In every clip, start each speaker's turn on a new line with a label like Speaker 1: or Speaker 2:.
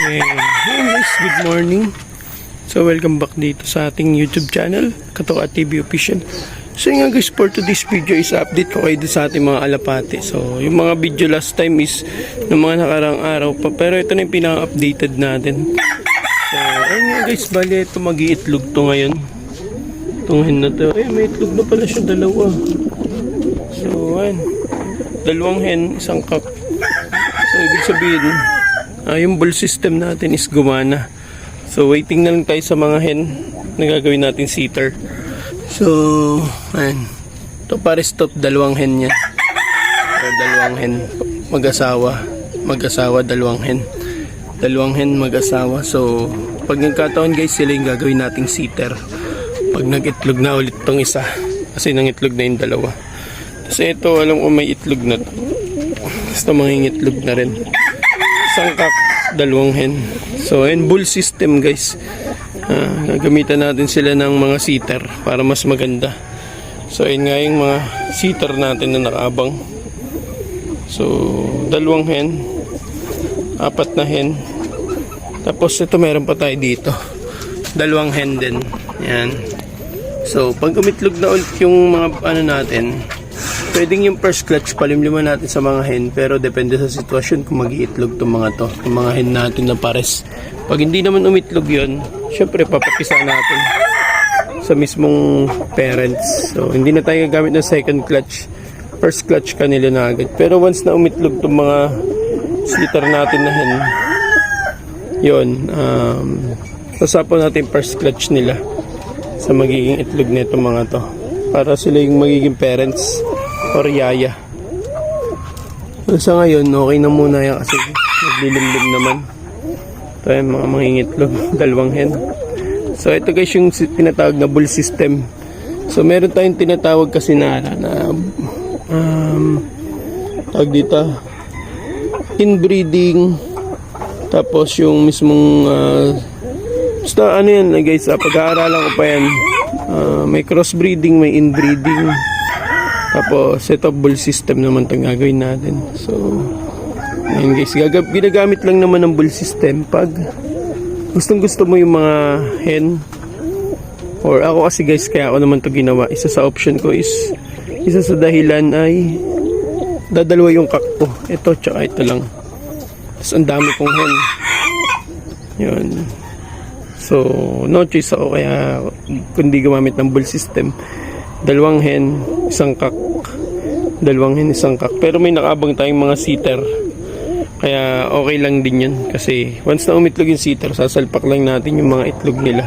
Speaker 1: Hey guys, good morning. So welcome back dito sa ating YouTube channel, Katoka TV Official. So nga guys, for today's video is update ko kayo sa ating mga alapate. So yung mga video last time is ng mga nakarang araw pa, pero ito na yung pinaka-updated natin. So ayun nga guys, bali ito mag-iitlog to ngayon. Itong hen na to, may itlog na pala siya, dalawa. So ayun, dalawang hen, isang cock. So ibig sabihin, yung bull system natin is gumana. So waiting na lang tayo sa mga hen na gagawin natin seater. So ayan, ito pares top, dalawang hen yan. So, dalawang hen, mag-asawa, dalawang hen mag-asawa. So pag nagkataon guys, sila yung gagawin nating seater pag nag-itlog na ulit tong isa, kasi nang-itlog na yung dalawa. Kasi ito, alam ko may itlog na to. Gusto mangingitlog na rin. Isang cock, dalawang hen. So ayun, bull system guys. Gagamitan natin sila ng mga seater para mas maganda. So ayun nga yung mga seater natin na nakaabang. So dalawang hen, apat na hen. Tapos ito meron pa tayo dito, dalawang hen din. Yan. So pag umitlog na ulit yung mga ano natin, pwedeng yung first clutch palimliman natin sa mga hen, pero depende sa sitwasyon kung mag-iitlog itong mga to, yung mga hen natin na pares. Pag hindi naman umitlog yun, syempre papapisa natin sa mismong parents. So hindi na tayo gagamit ng second clutch, first clutch kanila na agad. Pero once na umitlog itong mga seater natin na hen, yun, sasapon natin first clutch nila sa magiging itlog nito mga to, para sila yung magiging parents or yaya. So, sa ngayon, okay na muna yan kasi naglilimlim naman. Ito yung mga mangingitlog, dalawang hen. So ito guys yung tinatawag na bull system. So meron tayong tinatawag kasi na tawag dito, inbreeding. Tapos yung mismong basta ano yan guys, pag-aaralan ko pa yan. May crossbreeding, may inbreeding. Tapos ito bull system naman itong gagawin natin. So ayun guys, ginagamit lang naman ng bull system pag gustong gusto mo yung mga hen. Or ako kasi guys, kaya ako naman ito ginawa, isa sa option ko is, isa sa dahilan ay dadalawa yung cock ko, ito tsaka ito lang. Tapos ang dami kong hen. Yun. So no choice ako, kaya kundi gumamit ng bull system. Dalawang hen, isang cock. Dalawang hen, isang cock. Pero may nakabang tayong mga seater, kaya okay lang din yun. Kasi once na umitlog yung seater, sasalpak lang natin yung mga itlog nila,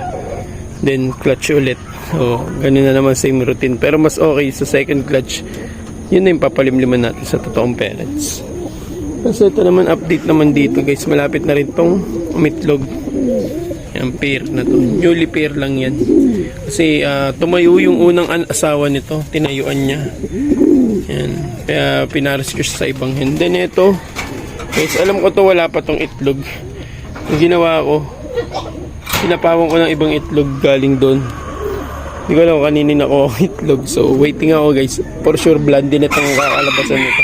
Speaker 1: then clutch ulit. So ganun na naman, same routine. Pero mas okay sa second clutch, yun na yung papalimliman natin sa totoong parents. Kasi ito naman, update naman dito guys, malapit na rin tong umitlog. Yung pair na to, newly pair lang yan. Kasi tumayo yung unang asawa nito, tinayuan niya. Yan. Kaya pinarescue siya sa ibang hen. Then ito guys, alam ko to wala pa tong itlog. Yung ginawa ko, pinapawan ko ng ibang itlog galing doon. Hindi ko alam kaninin ako itlog. So waiting ako guys, for sure blondie na itong kakalabasan nito.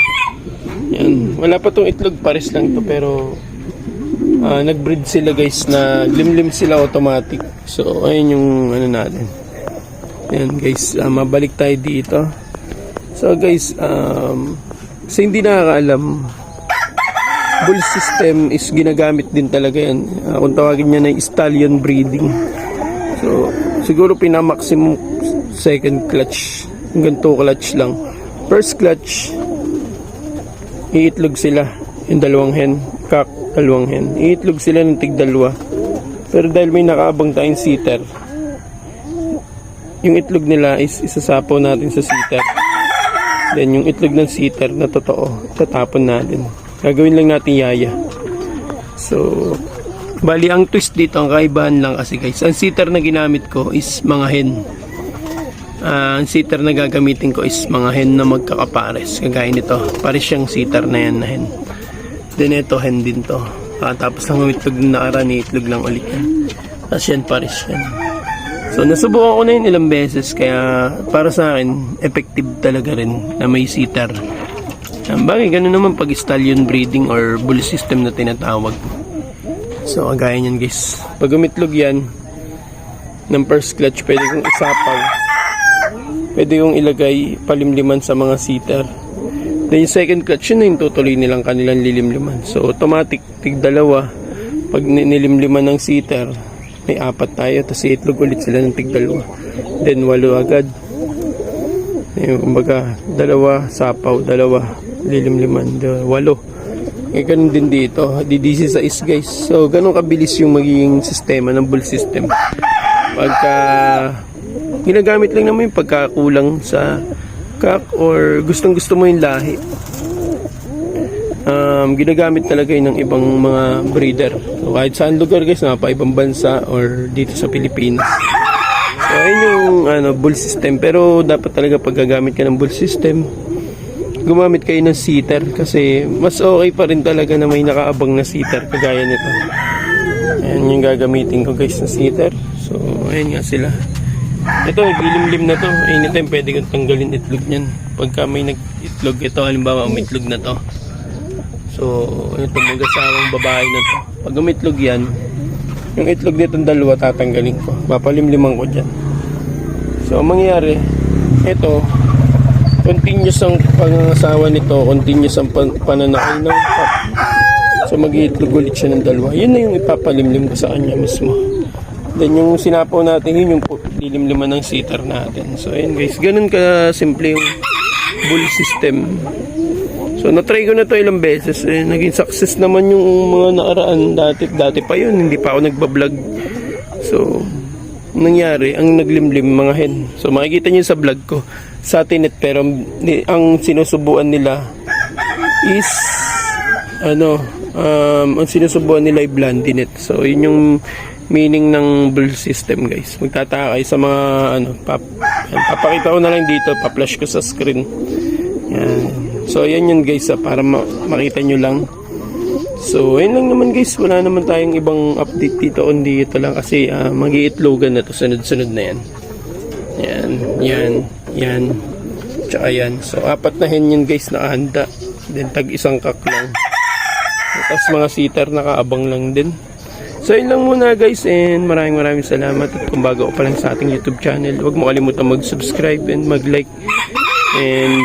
Speaker 1: Yan. Wala pa tong itlog, pares lang to, pero nagbreed sila guys, na limlim sila automatic. So ayun yung ano natin. Yan guys, mabalik tayo dito. So guys, sa hindi nakakaalam, bull system is ginagamit din talaga yan. Kung tawagin niya na stallion breeding. So siguro pinamaximum second clutch, hanggang 2 clutch lang. First clutch, iitlog sila yung dalawang hen, cock, dalawang hen. Iitlog sila ng tig-dalawa. Pero dahil may nakaabang tayong seater, yung itlog nila is isasapaw natin sa seater. Then yung itlog ng seater na totoo, tatapon natin. Gagawin lang natin yaya. So bali ang twist dito, ang kaibahan lang kasi guys, ang seater na ginamit ko is mga hen. Ang seater na gagamitin ko is mga hen na magkakapares. Kagaya nito, pares siyang seater na yan na hen. Then ito, hen din to. Tapos lang umitlog na nakaraan, itlog lang ulit yan. Tapos yan, pares yan. So nasubukan ko na yun ilang beses, kaya para sa akin effective talaga rin na may seater. Bagay, ganun naman pag stallion breeding or bull system na tinatawag. So, kagaya niyan guys. Pag umitlog yan, ng first clutch, pwede kong isapaw. Pwede kong ilagay palimliman sa mga seater. Then yung second clutch, yun na yung tutuloy nilang kanilang lilimliman. So, automatic, tig-dalawa. Pag nilimliman ng seater, may 4 tayo. Tapos itlog ulit sila ng tig-dalawa. Then, 8 agad. Kumbaga, 2, sapaw, 2, lilimliman, 8. Ganun din dito. DDC6 guys. So, ganun kabilis yung magiging sistema ng bull system. Pagka ginagamit lang naman yung pagkakulang sa kak or gustong gusto mo yung lahi, ginagamit talaga yun ng ibang mga breeder. So, kahit saan lugar guys, pa ibang bansa or dito sa Pilipinas. So ayun yung bull system. Pero dapat talaga pag gagamit ka ng bull system, gumamit kayo ng seater kasi mas okay pa rin talaga na may nakaabang na seater kagaya nito. Ayan yung gagamitin ko guys na seater. So, ayan nga sila. Ito, gilimlim na to. Anytime pwede kong tanggalin itlog niyan. Pagka may nag-itlog ito, halimbawa umitlog na to. So, ito mag-asawang babae na to. Pag umitlog yan, yung itlog nitong 2 tatanggalin ko. Papalimliman ko dyan. So, ang mangyayari, ito, continuous ang pangangasawa nito, continuous ang pananakay ng pop. So, mag-iitlog ulit siya ng 2. Yun na yung ipapalimlim ko sa kanya mismo. Then yung sinapaw natin, yun yung lilimliman ng seater natin. So ayun guys, ganun ka simple yung bull system. So na-try ko na to ilang beses. Naging success naman yung mga nakaraan. Dati pa yun, hindi pa ako nagbablog. So nangyari, ang naglimlim mga hen. So makikita nyo sa vlog ko, satinet, pero ang sinusubuan nila is ang sinusubuan nila ay blondinet. So yun yung meaning ng bull system guys. Magtataka kayo sa mga papakita ko na lang dito, pa-flash ko sa screen. Yan. So yan yun guys, para makita nyo lang. So ayun lang naman guys, wala naman tayong ibang update dito kundi ito lang kasi mag-iitlogan na to, sunod-sunod na yan. Yan tsaka yan. So 4 na hen yun guys, nakahanda. Then tag isang kak lang. Tapos mga seater nakaabang lang din. So yun lang muna guys, and maraming salamat. At kung bago pa lang sa ating YouTube channel, huwag mo kalimutan mag-subscribe and mag-like. And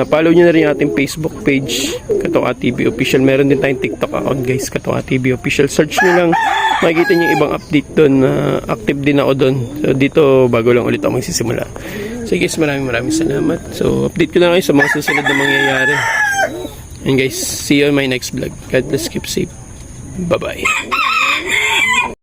Speaker 1: follow nyo na rin yung ating Facebook page, Katoka TV Official. Meron din tayong TikTok account guys, Katoka TV Official. Search nyo lang, makikita nyo yung ibang update doon. Active din ako doon. So dito, bago lang ulit ako magsisimula. So guys, maraming salamat. So update ko na kayo sa mga susunod na mangyayari. And guys, see you on my next vlog. God bless, keep safe. Bye-bye.